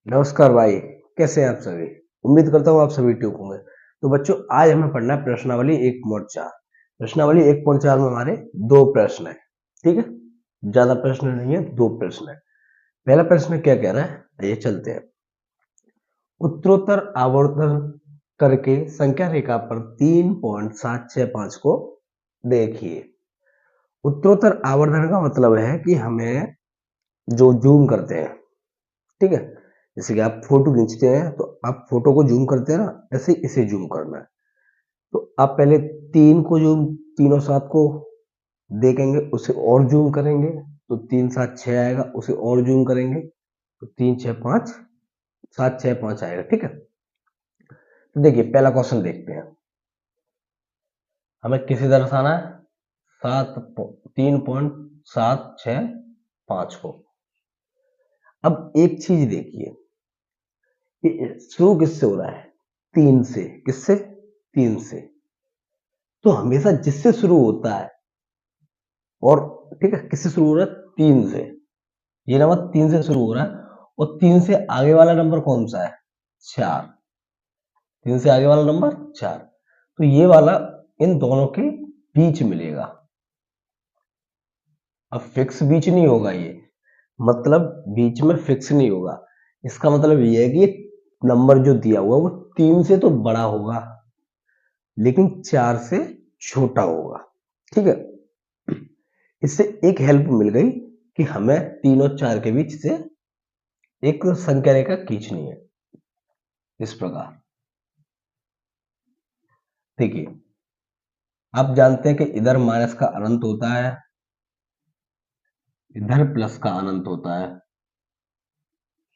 नमस्कार भाई। कैसे हैं आप सभी? उम्मीद करता हूँ आप सभी ठीक होंगे। तो बच्चों, आज हमें पढ़ना है प्रश्नावली 1.4। प्रश्नावली 1.4 में हमारे दो प्रश्न है। ठीक है, ज्यादा प्रश्न नहीं है, दो प्रश्न है। पहला प्रश्न क्या कह रहा है, आइए चलते हैं। उत्तरोत्तर आवर्तन करके संख्या रेखा पर 3.765 को देखिए। उत्तरोत्तर आवर्धन का मतलब है कि हमें जो जूम करते हैं, ठीक है, जैसे कि आप फोटो खींचते हैं तो आप फोटो को जूम करते हैं ना, ऐसे इसे जूम करना है। तो आप पहले तीन को जूम, तीनों सात को देखेंगे, उसे और जूम करेंगे तो 3 7 6 आएगा, उसे और जूम करेंगे तो 3 6 5 7 6 5 आएगा। ठीक है, तो देखिए पहला क्वेश्चन देखते हैं। हमें किसे दर्शाना है? 3.765 को। अब एक चीज देखिए, शुरू किससे हो रहा है? तीन से। किससे? तीन से। तो हमेशा जिससे शुरू होता है, और ठीक है, किससे शुरू हो रहा है? तीन से। ये नंबर तीन से शुरू हो रहा है, और तीन से आगे वाला नंबर कौन सा है? चार। तीन से आगे वाला नंबर चार। तो ये वाला इन दोनों के बीच मिलेगा। अब फिक्स बीच नहीं होगा ये, मतलब बीच में फिक्स नहीं होगा। इसका मतलब ये है कि ये नंबर जो दिया हुआ वो तीन से तो बड़ा होगा, लेकिन चार से छोटा होगा। ठीक है, इससे एक हेल्प मिल गई कि हमें तीन और चार के बीच से एक संख्या रेखा खींचनी है। इस प्रकार देखिए, आप जानते हैं कि इधर माइनस का अनंत होता है, इधर प्लस का अनंत होता है।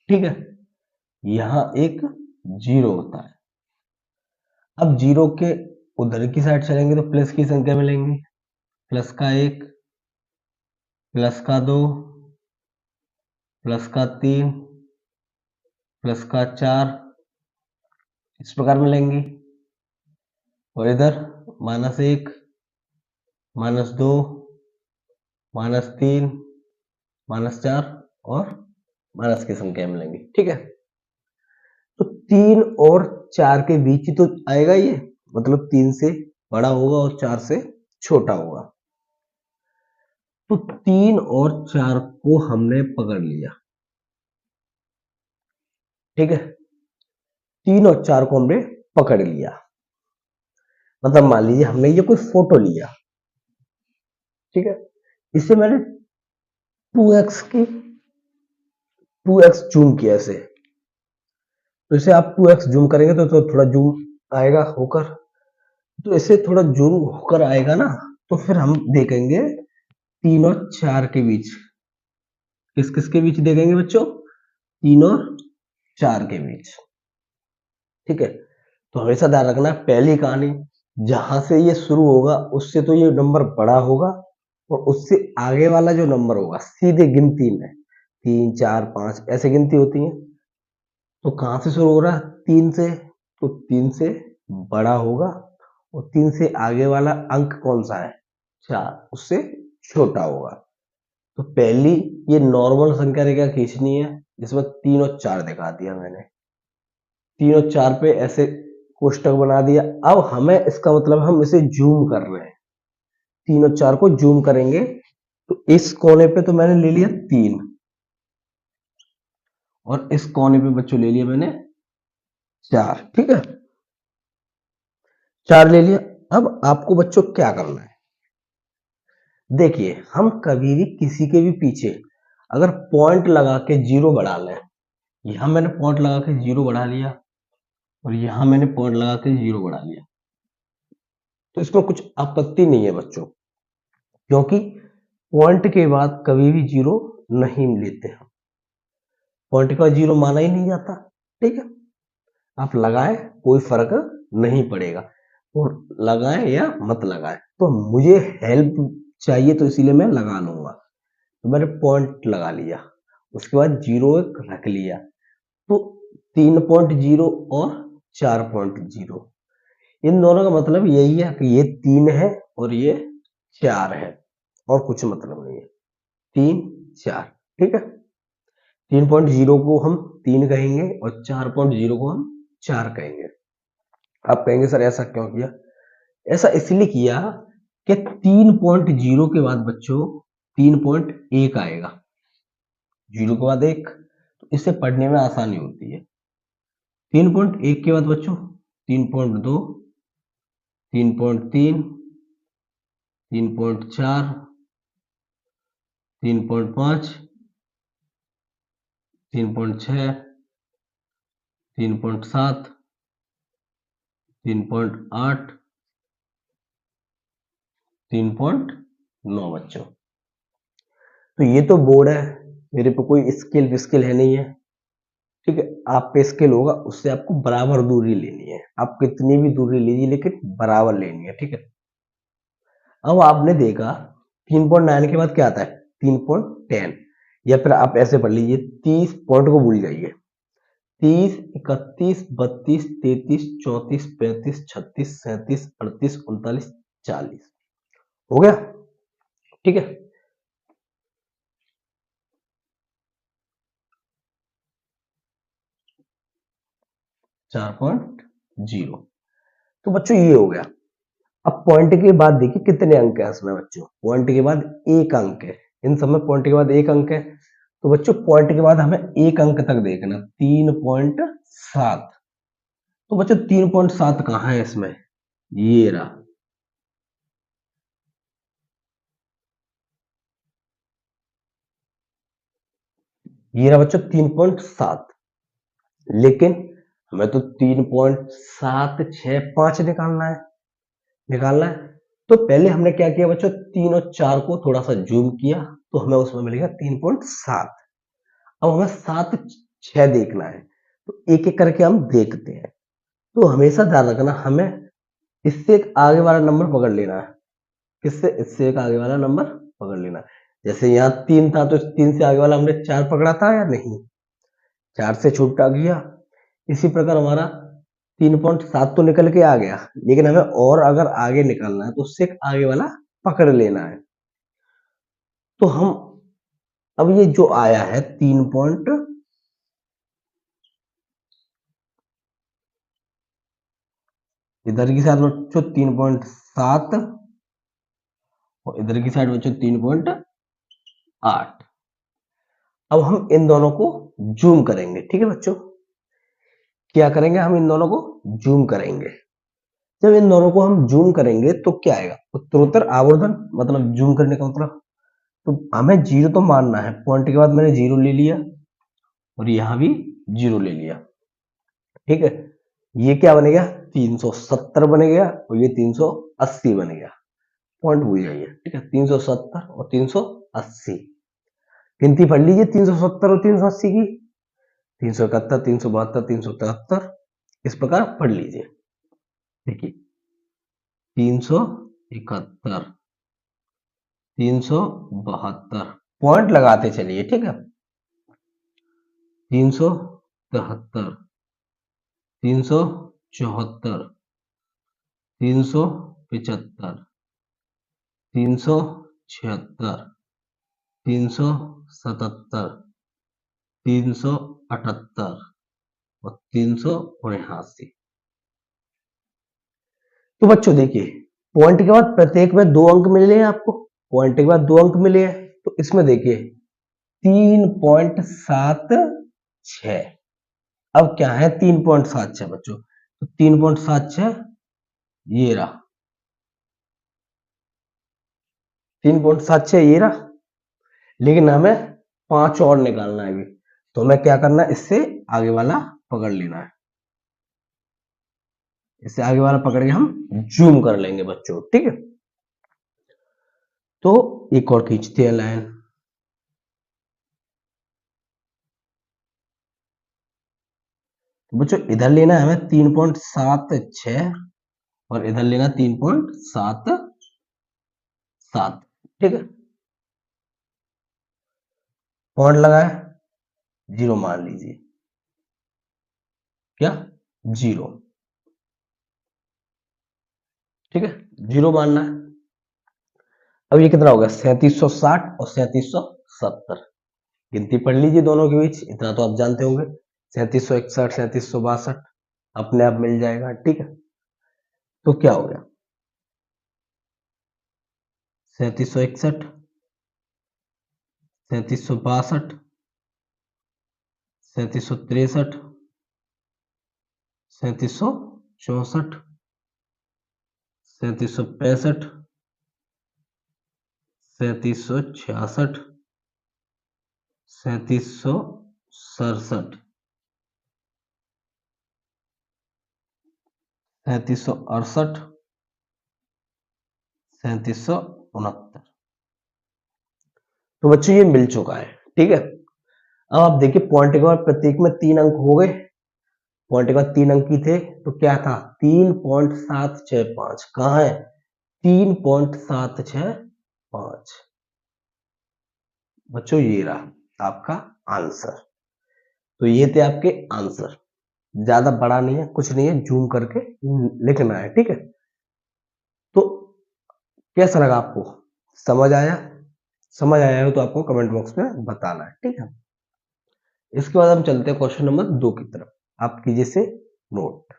ठीक है, यहां एक जीरो होता है। अब जीरो के उधर की साइड चलेंगे तो प्लस की संख्या मिलेंगी। प्लस का एक, प्लस का दो, प्लस का तीन, प्लस का चार, इस प्रकार मिलेंगी। और इधर माइनस एक, माइनस दो, माइनस तीन, माइनस चार और माइनस की संख्या मिलेंगी। ठीक है, तो तीन और चार के बीच ही तो आएगा ये, मतलब तीन से बड़ा होगा और चार से छोटा होगा। तो तीन और चार को हमने पकड़ लिया। ठीक है, तीन और चार को हमने पकड़ लिया। मतलब मान लीजिए हमने ये कोई फोटो लिया, ठीक है, इसे मैंने 2x की 2x जूम किया इसे। तो इसे आप 2x जूम करेंगे तो थोड़ा जूम आएगा होकर, तो इसे थोड़ा जूम होकर आएगा ना, तो फिर हम देखेंगे तीन और चार के बीच। किस किस के बीच देखेंगे बच्चों? तीन और चार के बीच। ठीक है, तो हमेशा ध्यान रखना, पहली कहानी जहां से ये शुरू होगा उससे तो ये नंबर बड़ा होगा, और उससे आगे वाला जो नंबर होगा सीधे गिनती में 3 4 5 ऐसे गिनती होती है। तो कहां से शुरू हो रहा है? तीन से। तो तीन से बड़ा होगा, और तीन से आगे वाला अंक कौन सा है? चार, उससे छोटा होगा। तो पहली ये नॉर्मल संख्या रेखा खींचनी है, जिसमें तीन और चार दिखा दिया मैंने। तीन और चार पे ऐसे कोष्टक बना दिया। अब हमें इसका मतलब हम इसे जूम कर रहे हैं, तीन और चार को जूम करेंगे तो इस कोने पे तो मैंने ले लिया तीन, और इस कोने पे बच्चों ले लिया मैंने चार। ठीक है, चार ले लिया। अब आपको बच्चों क्या करना है? देखिए, हम कभी भी किसी के भी पीछे अगर पॉइंट लगा के जीरो बढ़ा लें, यहां मैंने पॉइंट लगा के जीरो बढ़ा लिया, और यहां मैंने पॉइंट लगा के जीरो बढ़ा लिया, तो इसमें कुछ आपत्ति नहीं है बच्चों, क्योंकि पॉइंट के बाद कभी भी जीरो नहीं लेते हम। पॉइंट के बाद जीरो माना ही नहीं जाता। ठीक है, आप लगाएं कोई फर्क नहीं पड़ेगा, और लगाएं या मत लगाएं, तो मुझे हेल्प चाहिए तो इसीलिए मैं लगा लूंगा। तो मैंने पॉइंट लगा लिया, उसके बाद जीरो एक रख लिया। तो 3.0 और 4.0, इन दोनों का मतलब यही है कि ये तीन है और ये चार है, और कुछ मतलब नहीं है। तीन चार। ठीक है, 3.0 को हम 3 कहेंगे और 4.0 को हम 4 कहेंगे। आप कहेंगे सर ऐसा क्यों किया? ऐसा इसलिए किया कि 3.0 के बाद बच्चों 3.1 आएगा, 0 के बाद 1, तो इससे पढ़ने में आसानी होती है। 3.1 के बाद बच्चों 3.2, 3.3, 3.4, 3.5, 3.6, 3.7, 3.8, 3.9 बच्चों। तो ये तो बोर्ड है, मेरे पे कोई स्केल है नहीं है, ठीक है। आप पे स्केल होगा, उससे आपको बराबर दूरी लेनी है, आप कितनी भी दूरी लीजिए लेकिन बराबर लेनी है, ठीक है। अब आपने देखा 3.9 के बाद क्या आता है 3.10, या फिर आप ऐसे पढ़ लीजिए 30 पॉइंट को भूल जाइए, 30, 31, 32, 33, 34, 35, 36, 37, 38, 39, 40 हो गया, ठीक है। चार पॉइंट जीरो, तो बच्चों ये हो गया। अब पॉइंट के बाद देखिए कितने अंक है इसमें बच्चों, पॉइंट के बाद एक अंक है, इन सब में पॉइंट के बाद एक अंक है, तो बच्चों पॉइंट के बाद हमें एक अंक तक देखना, 3.7। तो बच्चों 3.7 कहाँ है इसमें, ये रहा, ये रहा बच्चों 3.7, लेकिन हमें तो 3.765 निकालना है। तो पहले हमने क्या किया बच्चों, 3 और 4 को थोड़ा सा जूम किया, तो हमें उसमें मिल गया 3.7। अब हमें 7, 6 देखना है, तो एक एक करके हम देखते हैं। तो हमेशा ध्यान रखना, हमें इससे एक आगे वाला नंबर पकड़ लेना है, किससे, इससे एक आगे वाला नंबर पकड़ लेना है। जैसे यहाँ 3 था, तो 3 से आगे वाला हमने 4 पकड़ा था या नहीं, 4 से छूटा गया। इसी प्रकार हमारा 3.7 तो निकल के आ गया, लेकिन हमें और अगर आगे निकालना है तो उससे एक आगे वाला पकड़ लेना है। तो हम अब ये जो आया है 3 पॉइंट, इधर की साइड बच्चों 3.7 और इधर की साइड बच्चों 3.8। अब हम इन दोनों को जूम करेंगे, ठीक है बच्चों। क्या करेंगे, हम इन दोनों को जूम करेंगे। जब इन दोनों को हम जूम करेंगे तो क्या आएगा, उत्तरोत्तर आवर्धन, मतलब जूम करने का मतलब, तो हमें जीरो तो मानना है, पॉइंट के बाद मैंने जीरो ले लिया और यहां भी जीरो ले लिया, ठीक है। ये क्या बन गया 370 बन गया और ये 380 बन गया, पॉइंट भूल जाइए, ठीक है। 370 और 380 गिनती पढ़ लीजिए, 370 और 380 की, 371, 372, 373, इस प्रकार पढ़ लीजिए। देखिए 371, 372, पॉइंट लगाते चलिए, ठीक है। 373, 374, 375, 376, 377, 378 और 379। तो बच्चों देखिए, पॉइंट के बाद प्रत्येक में 2 अंक मिले हैं आपको, पॉइंट के बाद 2 अंक मिले हैं, तो इसमें देखिए 3.76। अब क्या है 3.76 बच्चों, तो 3.76 ये रहा, 3.76 ये रहा, लेकिन हमें 5 और निकालना है अभी, तो हमें क्या करना है, इससे आगे वाला पकड़ लेना है, इससे आगे वाला पकड़ के हम जूम कर लेंगे बच्चों, ठीक है। तो एक और खींचते हैं लाइन, बच्चों इधर लेना है हमें 3.76 और इधर लेना 3.77, ठीक है। पॉइंट लगाए, जीरो मान लीजिए, क्या जीरो, ठीक है, जीरो मानना है। अब ये कितना होगा 3760 और 3770, गिनती पढ़ लीजिए दोनों के बीच, इतना तो आप जानते होंगे। 3761, 3762 अपने आप मिल जाएगा। ठीक है, तो क्या हो गया 3761, 3762, 3763, 3764, 3765, 3766, 3767, 3768, 3769। तो बच्चों ये मिल चुका है। ठीक है, अब आप देखिए पॉइंट के बाद प्रत्येक में 3 अंक हो गए। पॉइंट के बाद 3 अंक ही थे, तो क्या था 3.765। कहाँ है 3.765। बच्चों ये रहा आपका आंसर। तो ये थे आपके आंसर, ज्यादा बड़ा नहीं है, कुछ नहीं है, जूम करके लिखना है। ठीक है, तो कैसा लगा आपको, समझ आया? समझ आया हो तो आपको कमेंट बॉक्स में बताना है। ठीक है, इसके बाद हम चलते हैं क्वेश्चन नंबर 2 की तरफ। आप कीजिए से नोट।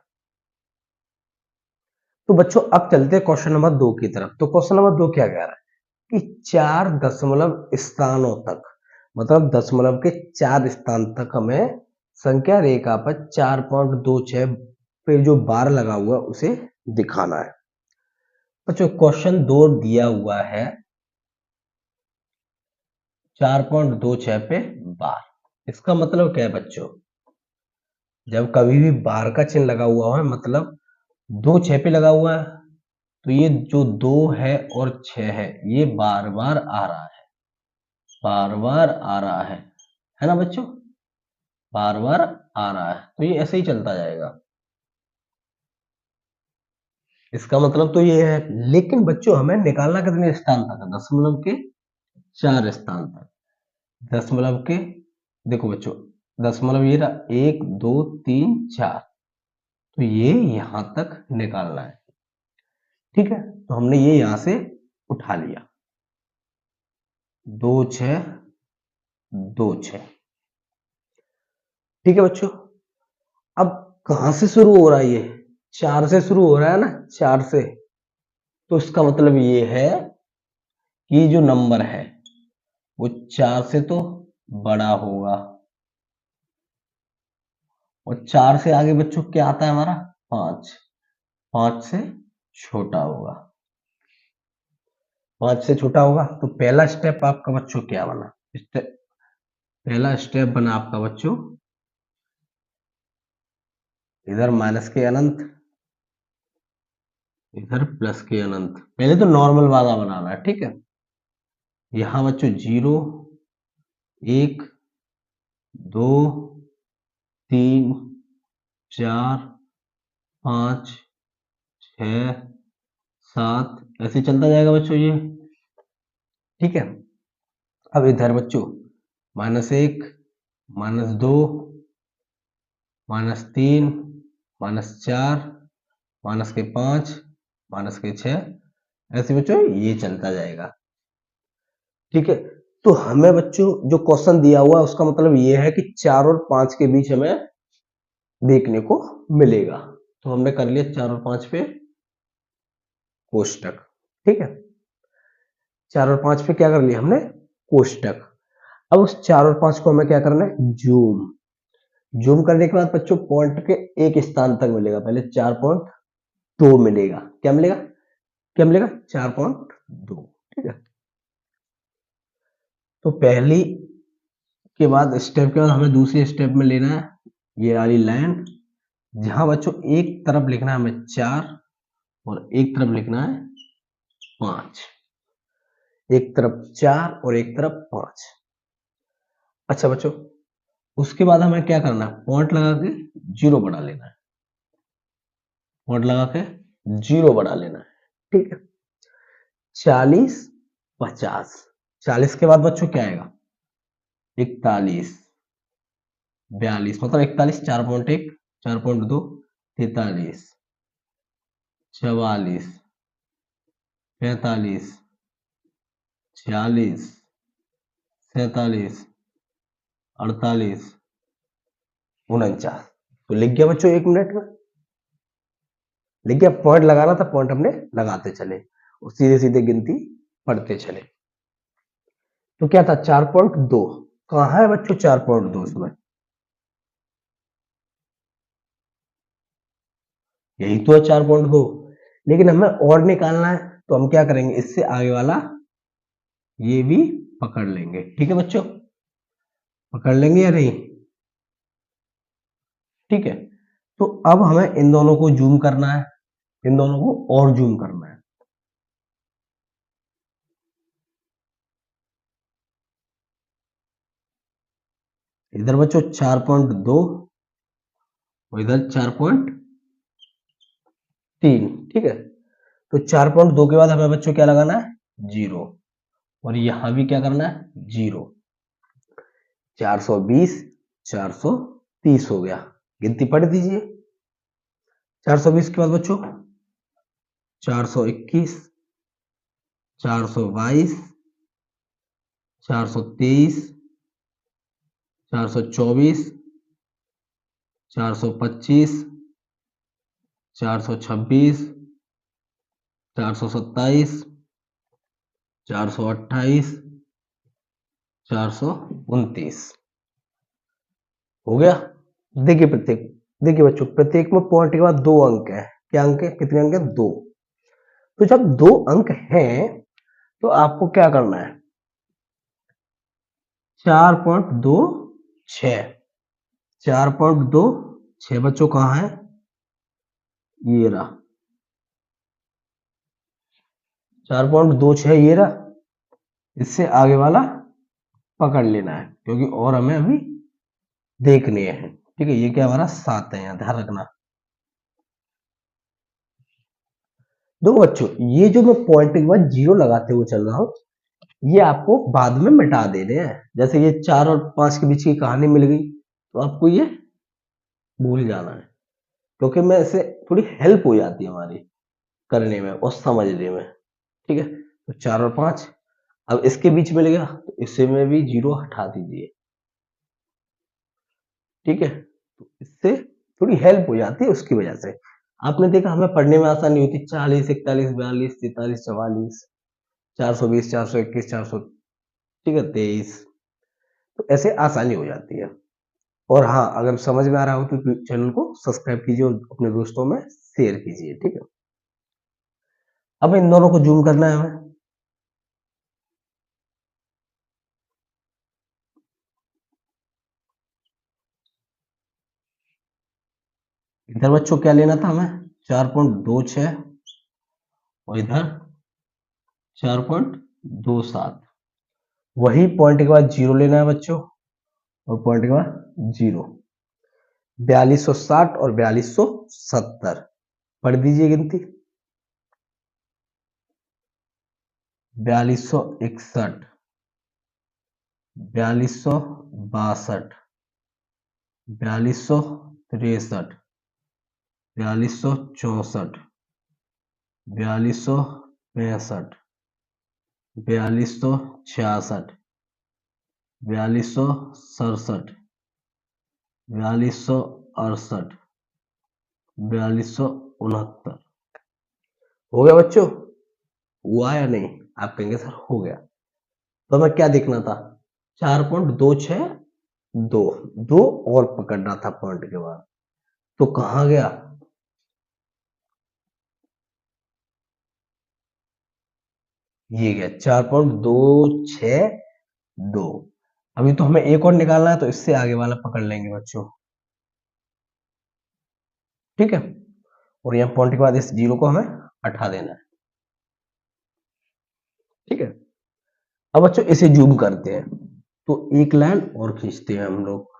तो बच्चों अब चलते हैं क्वेश्चन नंबर 2 की तरफ। तो क्वेश्चन नंबर 2 क्या कह रहा है कि 4 दशमलव स्थानों तक, मतलब दशमलव के 4 स्थान तक हमें संख्या रेखा पर 4.26 पे जो बार लगा हुआ है उसे दिखाना है। बच्चों क्वेश्चन 2 दिया हुआ है 4.26 पे बार। इसका मतलब क्या है बच्चों, जब कभी भी बार का चिन्ह लगा हुआ है मतलब 2 6 पे लगा हुआ है, तो ये जो 2 है और 6 है ये बार बार आ रहा है, बार बार आ रहा है ना बच्चों, बार बार आ रहा है, तो ये ऐसे ही चलता जाएगा। इसका मतलब तो ये है, लेकिन बच्चों हमें निकालना कितने स्थान तक है, दशमलव के 4 स्थान तक। दशमलव के, देखो बच्चों दशमलव ये रहा 1 2 3 4, तो ये यहां तक निकालना है। ठीक है, तो हमने ये यहां से उठा लिया 2 6 2 6। ठीक है बच्चों, अब कहां से शुरू हो रहा है, ये 4 से शुरू हो रहा है ना, 4 से, तो इसका मतलब ये है कि जो नंबर है वो 4 से तो बड़ा होगा, और 4 से आगे बच्चों क्या आता है हमारा 5, 5 से छोटा होगा, 5 से छोटा होगा। तो पहला स्टेप आपका बच्चों क्या बना, पहला स्टेप बना आपका बच्चों इधर माइनस के अनंत, इधर प्लस के अनंत। पहले तो नॉर्मल वाला बनाना है। ठीक है, यहां बच्चों 0 1 2 3 4 5 6 7 ऐसे चलता जाएगा बच्चों ये। ठीक है, अब इधर बच्चों -1 -2 -3 -4 -5 -6, ऐसे बच्चों ये चलता जाएगा। ठीक है, तो हमें बच्चों जो क्वेश्चन दिया हुआ है उसका मतलब ये है कि 4 और 5 के बीच हमें देखने को मिलेगा। तो हमने कर लिया 4 और 5 पे कोष्टक। ठीक है, 4 और 5 पे क्या कर लिया हमने कोष्टक। अब उस 4 और 5 को हमें क्या करना है जूम। जूम करने के बाद बच्चों पॉइंट के एक स्थान तक मिलेगा, पहले 4.2 मिलेगा। क्या मिलेगा, क्या मिलेगा 4.2। ठीक है, तो पहली के बाद स्टेप के बाद हमें दूसरे स्टेप में लेना है ये वाली लाइन, जहां बच्चों एक तरफ लिखना है हमें 4 और एक तरफ लिखना है 5, एक तरफ 4 और एक तरफ 5। अच्छा बच्चों, उसके बाद हमें क्या करना है पॉइंट लगा के 0 बना लेना है, पॉइंट लगा के 0 बना लेना है। ठीक है, 40 50, 40 के बाद बच्चों क्या आएगा 41 42, मतलब 41 4.1 4.2 43 44 45 46 47 48 49। तो लिख गया बच्चों 1 मिनट में, लिख गया। पॉइंट लगाना था, पॉइंट हमने लगाते चले और सीधे सीधे गिनती पढ़ते चले। तो क्या था 4.2, कहाँ है बच्चों 4.2 इसमें, यही तो है 4.2। लेकिन हमें और निकालना है, तो हम क्या करेंगे, इससे आगे वाला ये भी पकड़ लेंगे। ठीक है बच्चों, पकड़ लेंगे या नहीं, ठीक है। तो अब हमें इन दोनों को जूम करना है, इन दोनों को और जूम करना है। इधर बच्चों 4.2 और इधर 4.3, ठीक है। तो 4.2 के बाद हमें बच्चों क्या लगाना है, 0, और यहां भी क्या करना है, 0। 420 430 हो गया, गिनती पढ़ दीजिए। 420 के बाद बच्चों 421 422 423 424 425 426 427 428 429 हो गया। देखिए प्रत्येक, देखिए बच्चों प्रत्येक में पॉइंट के बाद 2 अंक है। क्या अंक है, कितने अंक है, 2। तो जब 2 अंक हैं तो आपको क्या करना है, 4.26 4.26 बच्चों कहाँ है, ये रहा 4.26, ये रहा। इससे आगे वाला पकड़ लेना है, क्योंकि और हमें अभी देखने हैं। ठीक है, ये क्या हमारा 7 है, यहाँ ध्यान रखना। देखो बच्चों, ये जो मैं पॉइंट के बाद 0 लगाते हुए चल रहा हूं, ये आपको बाद में मिटा देने हैं। जैसे ये 4 और 5 के बीच की कहानी मिल गई, तो आपको ये भूल जाना है, क्योंकि मैं इससे थोड़ी हेल्प हो जाती है हमारी करने में और समझने में। ठीक है, तो 4 और 5, अब इसके बीच मिल गया तो इससे में भी 0 हटा दीजिए। ठीक है, तो इससे थोड़ी हेल्प हो जाती है, उसकी वजह से आपने देखा हमें पढ़ने में आसानी होती, 40 41 42 43 44 420 421 400, ठीक है 23, तो ऐसे आसानी हो जाती है। और हाँ, अगर समझ में आ रहा हो तो चैनल को सब्सक्राइब कीजिए और अपने दोस्तों में शेयर कीजिए। ठीक है, अब इन दोनों को जूम करना है हमें। इधर बच्चों क्या लेना था हमें, 4.26 और इधर 4.27। वही पॉइंट के बाद 0 लेना है बच्चों, और पॉइंट के बाद 0। 4260 और 4270 पढ़ दीजिए गिनती। 4261 4262 4263 4264 4265 4266 4267 4268 4269 हो गया बच्चों, हुआ या नहीं, आप कहेंगे सर हो गया। तो हमें क्या देखना था, 4.26 2 2 और पकड़ना था पॉइंट के बाद, तो कहां गया, ये गया 4.262। अभी तो हमें एक और निकालना है, तो इससे आगे वाला पकड़ लेंगे बच्चों। ठीक है, और यहाँ पॉइंट के बाद इस 0 को हमें हटा देना है। ठीक है, अब बच्चों इसे जूम करते हैं, तो एक लाइन और खींचते हैं हम लोग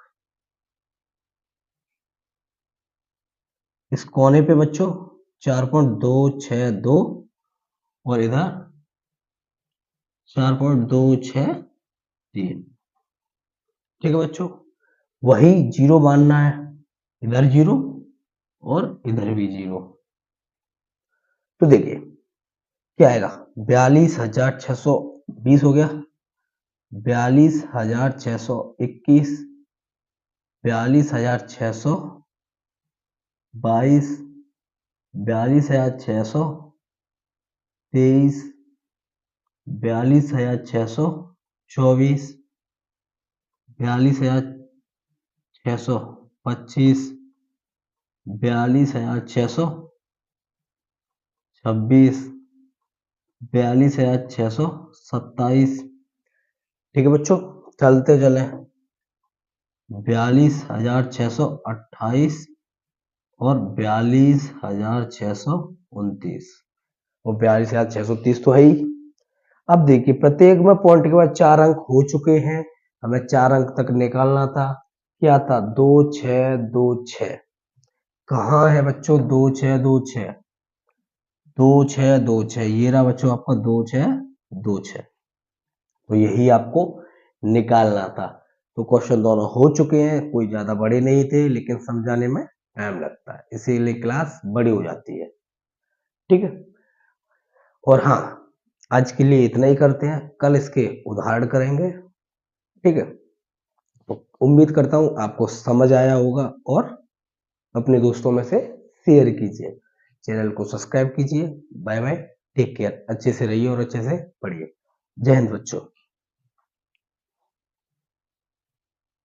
इस कोने पे बच्चों, 4.262 और इधर 4.263। ठीक है बच्चों, वही 0 मानना है, इधर 0 और इधर भी 0। तो देखिए क्या आएगा, 42,620 हो गया, 42,621, 42,600, 22, 42,600, 23, 42,600, 24, 42,625, 42,600, 26, 42,627। ठीक है बच्चों, चलते चले। 42,628 और 42,629 और 42,630 तो है ही। अब देखिए प्रत्येक में पॉइंट के बाद 4 अंक हो चुके हैं, हमें 4 अंक तक निकालना था। क्या था? 2 6 2 6। कहाँ है बच्चों 2 6 2 6? 2 6 2 6 ये रहा बच्चों आपका 2 6 2 6। तो यही आपको निकालना था। तो क्वेश्चन दोनों हो चुके हैं, कोई ज्यादा बड़े नहीं थे, लेकिन समझाने में टाइम लगता है, इसीलिए क्लास बड़ी हो जाती है। ठीक है, और हाँ, आज के लिए इतना ही करते हैं, कल इसके उदाहरण करेंगे। ठीक है, तो उम्मीद करता हूं आपको समझ आया होगा, और अपने दोस्तों में से शेयर कीजिए, चैनल को सब्सक्राइब कीजिए। बाय बाय, टेक केयर, अच्छे से रहिए और अच्छे से पढ़िए। जय हिंद बच्चों।